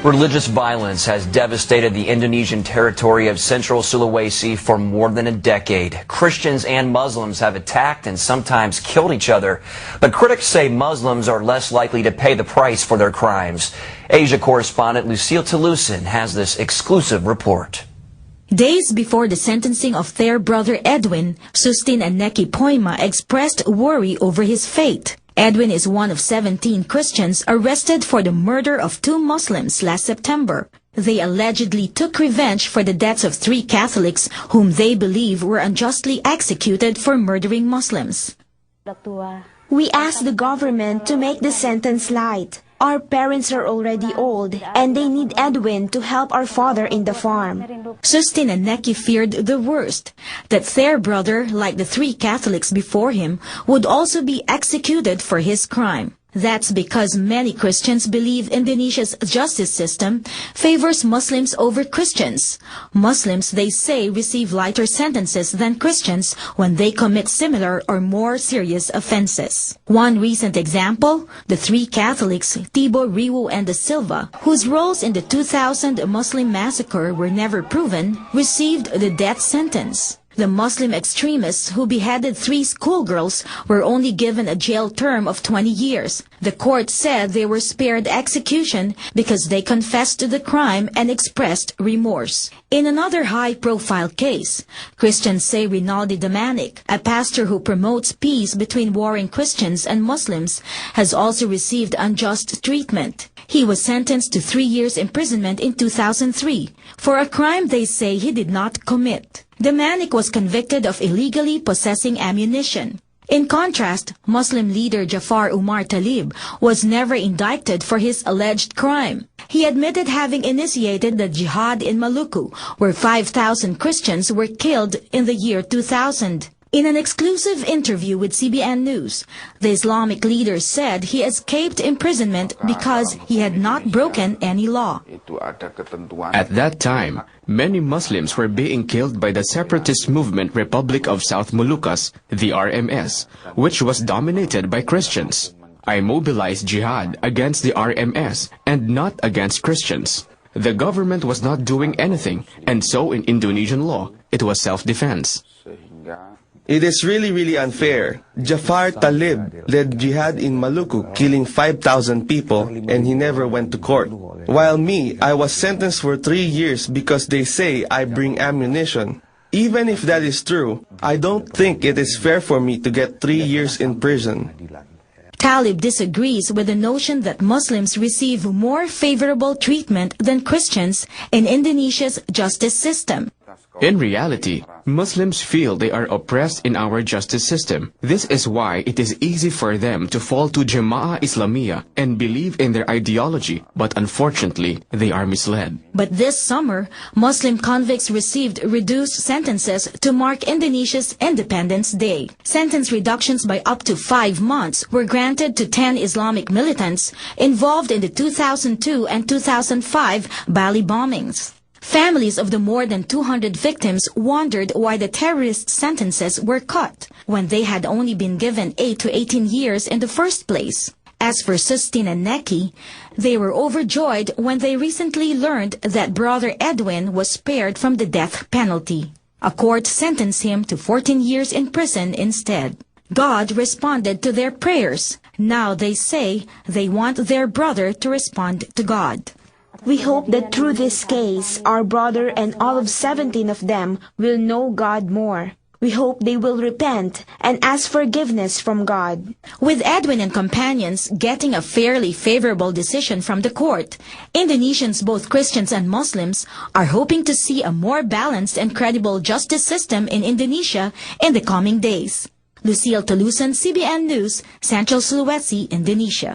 Religious violence has devastated the Indonesian territory of Central Sulawesi for more than a decade. Christians and Muslims have attacked and sometimes killed each other, but critics say Muslims are less likely to pay the price for their crimes. Asia correspondent Lucille Talusan has this exclusive report. Days before the sentencing of their brother Edwin, Sustin and Neki Poima expressed worry over his fate. Edwin is one of 17 Christians arrested for the murder of 2 Muslims last September. They allegedly took revenge for the deaths of 3 Catholics whom they believe were unjustly executed for murdering Muslims. We ask the government to make the sentence light. Our parents are already old, and they need Edwin to help our father in the farm. Sustin and Neki feared the worst, that their brother, like the 3 Catholics before him, would also be executed for his crime. That's because many Christians believe Indonesia's justice system favors Muslims over Christians. Muslims, they say, receive lighter sentences than Christians when they commit similar or more serious offenses. One recent example, the 3 Catholics, Tibo, Riwu, and Da Silva, whose roles in the 2000 Muslim massacre were never proven, received the death sentence. The Muslim extremists who beheaded 3 schoolgirls were only given a jail term of 20 years. The court said they were spared execution because they confessed to the crime and expressed remorse. In another high-profile case, Christians say Rinaldi Damanic, a pastor who promotes peace between warring Christians and Muslims, has also received unjust treatment. He was sentenced to 3 years imprisonment in 2003 for a crime they say he did not commit. Damanic was convicted of illegally possessing ammunition. In contrast, Muslim leader Jafar Umar Talib was never indicted for his alleged crime. He admitted having initiated the jihad in Maluku, where 5,000 Christians were killed in the year 2000. In an exclusive interview with CBN News, the Islamic leader said he escaped imprisonment because he had not broken any law. At that time, many Muslims were being killed by the separatist movement Republic of South Moluccas, the RMS, which was dominated by Christians. I mobilized jihad against the RMS and not against Christians. The government was not doing anything, and so in Indonesian law, it was self-defense. It is really unfair. Jafar Talib led jihad in Maluku, killing 5,000 people, and he never went to court. While me, I was sentenced for 3 years because they say I bring ammunition. Even if that is true, I don't think it is fair for me to get 3 years in prison. Talib disagrees with the notion that Muslims receive more favorable treatment than Christians in Indonesia's justice system. In reality, Muslims feel they are oppressed in our justice system. This is why it is easy for them to fall to Jama'ah Islamiyah and believe in their ideology, but unfortunately, they are misled. But this summer, Muslim convicts received reduced sentences to mark Indonesia's Independence Day. Sentence reductions by up to 5 months were granted to 10 Islamic militants involved in the 2002 and 2005 Bali bombings. Families of the more than 200 victims wondered why the terrorist sentences were cut when they had only been given 8 to 18 years in the first place. As for Sustin and Neki, they were overjoyed when they recently learned that brother Edwin was spared from the death penalty. A court sentenced him to 14 years in prison instead. God responded to their prayers. Now they say they want their brother to respond to God. We hope that through this case, our brother and all of 17 of them will know God more. We hope they will repent and ask forgiveness from God. With Edwin and companions getting a fairly favorable decision from the court, Indonesians, both Christians and Muslims, are hoping to see a more balanced and credible justice system in Indonesia in the coming days. Lucille Talusan, CBN News, Central Sulawesi, Indonesia.